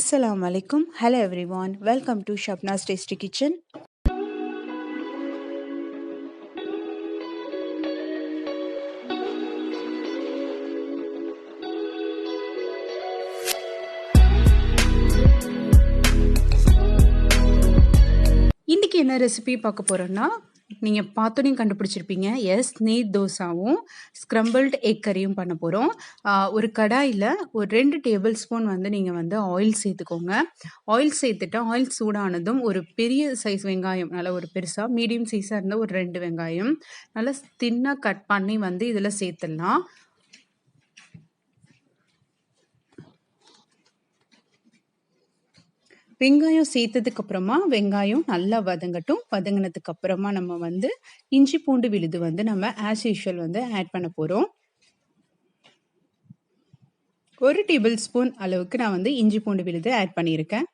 Assalamu alaikum. Hello everyone. Welcome to Shabnas Tasty Kitchen. இன்னைக்கு என்ன recipe பார்க்க போறோம்னா நீங்கள் பார்த்தோன்னே கண்டுபிடிச்சிருப்பீங்க. நீர் தோசாவும் ஸ்க்ரம்பிள்ட் எக் கறியும் பண்ண போகிறோம். ஒரு கடாயில் ஒரு 2 டேபிள் ஸ்பூன் நீங்கள் ஆயில் சேர்த்துக்கோங்க. ஆயில் சேர்த்துட்டு ஆயில் சூடானதும் ஒரு பெரிய சைஸ் வெங்காயம், நல்லா ஒரு பெருசாக மீடியம் சைஸாக இருந்தால் ஒரு 2 வெங்காயம் நல்லா தின்னாக கட் பண்ணி இதில் சேர்த்துடலாம். வெங்காயம் சேர்த்ததுக்கு அப்புறமா வெங்காயம் நல்லா வதங்கட்டும். வதங்கினதுக்கு அப்புறமா நம்ம இஞ்சி பூண்டு விழுது நம்ம ஆஸ் யூஷுவல் ஆட் பண்ண போகிறோம். 1 டேபிள் ஸ்பூன் அளவுக்கு நான் இஞ்சி பூண்டு விழுது ஆட் பண்ணியிருக்கேன்.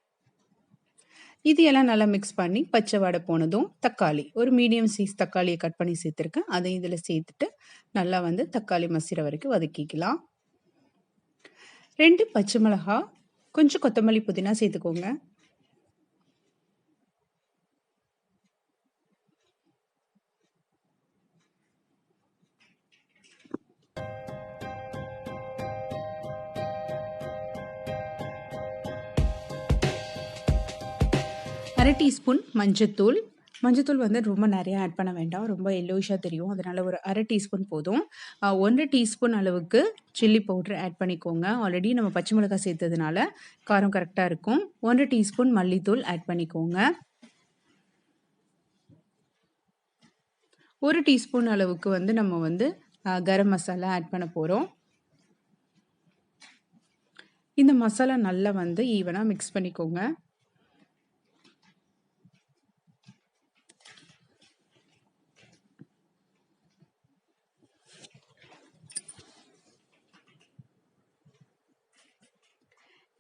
இது எல்லாம் நல்லா மிக்ஸ் பண்ணி பச்சை வாடை போனதும் தக்காளி, ஒரு மீடியம் சைஸ் தக்காளியை கட் பண்ணி சேர்த்துருக்கேன். அதையும் இதில் சேர்த்துட்டு நல்லா தக்காளி மசிற வரைக்கும் வதக்கிக்கலாம். 2 பச்சை மிளகா, கொஞ்சம் கொத்தமல்லி புதினா சேர்த்துக்கோங்க. அரை டீஸ்பூன் மஞ்சத்தூள். மஞ்சத்தூள் ரொம்ப நிறைய ஆட் பண்ண வேண்டாம், ரொம்ப எல்லோயிஷாக தெரியும். அதனால் ஒரு அரை டீஸ்பூன் போதும். 1 டீஸ்பூன் அளவுக்கு சில்லி பவுடர் ஆட் பண்ணிக்கோங்க. ஆல்ரெடி நம்ம பச்சை மிளகாய் சேர்த்ததுனால காரம் கரெக்டாக இருக்கும். 1 டீஸ்பூன் மல்லித்தூள் ஆட் பண்ணிக்கோங்க. 1 டீஸ்பூன் அளவுக்கு நம்ம கரம் மசாலா ஆட் பண்ண போகிறோம். இந்த மசாலா நல்லா ஈவனாக மிக்ஸ் பண்ணிக்கோங்க.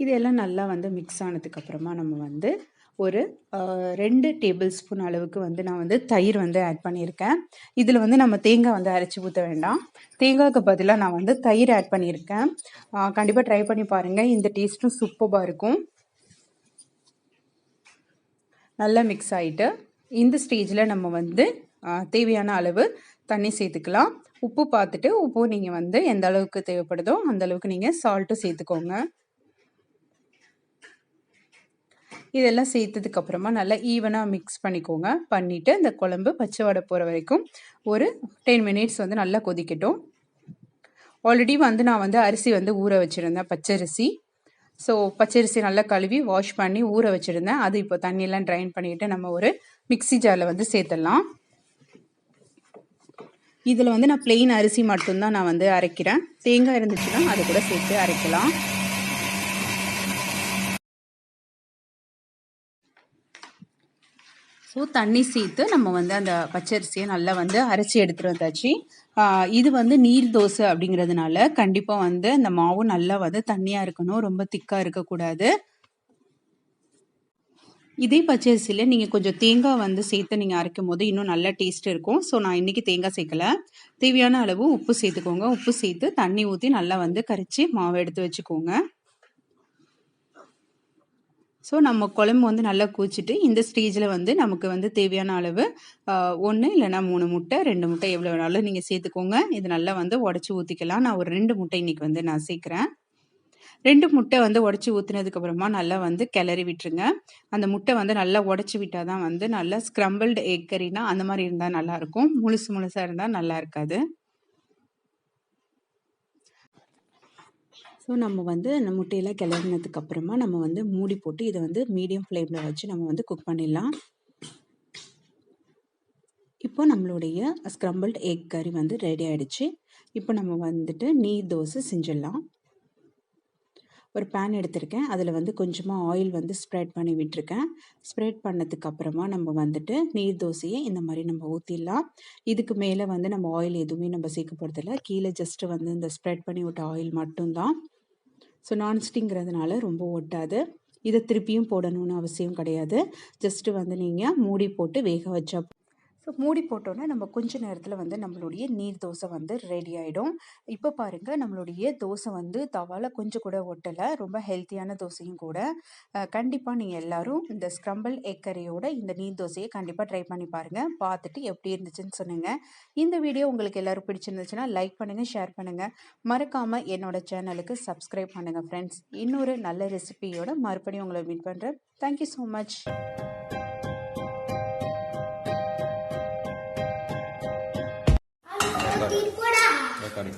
இதெல்லாம் நல்லா மிக்ஸ் ஆனதுக்கு அப்புறமா நம்ம ஒரு 2 டேபிள் ஸ்பூன் அளவுக்கு நான் தயிர் ஆட் பண்ணியிருக்கேன். இதில் நம்ம தேங்காய் அரைச்சி ஊற்ற வேண்டாம். தேங்காய்க்கு பதிலாக நான் தயிர் ஆட் பண்ணியிருக்கேன். கண்டிப்பாக ட்ரை பண்ணி பாருங்கள். இந்த டேஸ்ட்டும் சூப்பராக இருக்கும். நல்லா மிக்ஸ் ஆகிட்டு இந்த ஸ்டேஜில் நம்ம தேவையான அளவு தண்ணி சேர்த்துக்கலாம். உப்பு பார்த்துட்டு உப்பு நீங்கள் எந்த அளவுக்கு தேவைப்படுதோ அந்த அளவுக்கு நீங்கள் சால்ட்டும் சேர்த்துக்கோங்க. இதெல்லாம் சேர்த்ததுக்கு அப்புறமா நல்லா ஈவனாக மிக்ஸ் பண்ணிக்கோங்க. பண்ணிவிட்டு இந்த குழம்பு பச்சை வாடை போகிற வரைக்கும் ஒரு 10 மினிட்ஸ் நல்லா கொதிக்கட்டும். ஆல்ரெடி நான் அரிசி ஊற வச்சுருந்தேன், பச்சரிசி. ஸோ பச்சரிசி நல்லா கழுவி வாஷ் பண்ணி ஊற வச்சுருந்தேன். அது இப்போ தண்ணியெல்லாம் ட்ரைன் பண்ணிவிட்டு நம்ம ஒரு மிக்ஸி ஜாரில் சேர்த்துடலாம். இதில் நான் பிளெயின் அரிசி மட்டும்தான் நான் அரைக்கிறேன். தேங்காய் இருந்துச்சுன்னா அது கூட சேர்த்து அரைக்கலாம். ஸோ தண்ணி சேர்த்து நம்ம அந்த பச்சரிசியை நல்லா அரைச்சி எடுத்துகிட்டு வந்தாச்சு. இது நீர் தோசை அப்படிங்கிறதுனால கண்டிப்பாக அந்த மாவு நல்லா தண்ணியாக இருக்கணும், ரொம்ப திக்காக இருக்கக்கூடாது. இதே பச்சரிசியில் நீங்கள் கொஞ்சம் தேங்காய் சேர்த்து நீங்கள் அரைக்கும் போது இன்னும் நல்லா டேஸ்ட் இருக்கும். ஸோ நான் இன்றைக்கி தேங்காய் சேர்க்கலை. தேவையான அளவு உப்பு சேர்த்துக்கோங்க. உப்பு சேர்த்து தண்ணி ஊற்றி நல்லா கரைச்சி மாவை எடுத்து வச்சுக்கோங்க. ஸோ நம்ம குழம்பு நல்லா கொதிச்சுட்டு இந்த ஸ்டேஜில் நமக்கு தேவையான அளவு 1 இல்லைனா 3 முட்டை, 2 முட்டை எவ்வளோ வேணாலும் நீங்கள் சேர்த்துக்கோங்க. இது நல்லா உடச்சி ஊற்றிக்கலாம். நான் ஒரு 2 முட்டை இன்றைக்கி நான் சேர்க்குறேன். 2 முட்டை உடச்சி ஊற்றினதுக்கப்புறமா நல்லா கிளறி விட்டுருங்க. அந்த முட்டை நல்லா உடச்சி விட்டால் தான் நல்லா ஸ்க்ரம்பிள்டு எக் கறினா அந்த மாதிரி இருந்தால் நல்லாயிருக்கும். முழுசாக இருந்தால் நல்லா இருக்காது. ஸோ நம்ம அந்த முட்டையெல்லாம் கிளறினதுக்கு அப்புறமா நம்ம மூடி போட்டு இதை மீடியம் ஃப்ளேமில் வச்சு நம்ம குக் பண்ணிடலாம். இப்போ நம்மளுடைய ஸ்க்ரம்பிள்ட் எக் கறி ரெடி ஆகிடுச்சு. இப்போ நம்ம நீர் தோசை செஞ்சிடலாம். ஒரு பேன் எடுத்திருக்கேன். அதில் கொஞ்சமாக ஆயில் ஸ்ப்ரெட் பண்ணி விட்டுருக்கேன். ஸ்ப்ரெட் பண்ணதுக்கு அப்புறமா நம்ம நீர் தோசையை இந்த மாதிரி நம்ம ஊற்றிடலாம். இதுக்கு மேலே நம்ம ஆயில் எதுவுமே நம்ம சேர்க்க போகிறதில்ல. கீழே ஜஸ்ட்டு இந்த ஸ்ப்ரெட் பண்ணி விட்ட ஆயில் மட்டும்தான். ஸோ நான்ஸ்டிக்ங்கிறதுனால ரொம்ப ஒட்டாது. இதை திருப்பியும் போடணும்னு அவசியம் கிடையாது. ஜஸ்ட்டு நீங்கள் மூடி போட்டு வேக வச்சா. ஸோ மூடி போட்டோன்னா நம்ம கொஞ்ச நேரத்தில் வந்து நம்மளுடைய நீர் தோசை வந்து ரெடி ஆகிடும். இப்போ பாருங்கள், நம்மளுடைய தோசை வந்து தவால கொஞ்சம் கூட ஒட்டலை. ரொம்ப ஹெல்த்தியான தோசையும் கூட. கண்டிப்பாக நீங்கள் எல்லாரும் இந்த ஸ்க்ரம்பிள் எக் கறியோட இந்த நீர் தோசையை கண்டிப்பாக ட்ரை பண்ணி பாருங்கள். பார்த்துட்டு எப்படி இருந்துச்சுன்னு சொன்னுங்கள். இந்த வீடியோ உங்களுக்கு எல்லோரும் பிடிச்சிருந்துச்சுன்னா லைக் பண்ணுங்கள், ஷேர் பண்ணுங்கள். மறக்காமல் என்னோட சேனலுக்கு சப்ஸ்கிரைப் பண்ணுங்கள் ஃப்ரெண்ட்ஸ். இன்னொரு நல்ல ரெசிபியோட மறுபடியும் உங்களை மீட் பண்ணுறேன். Thank you so much. Recording.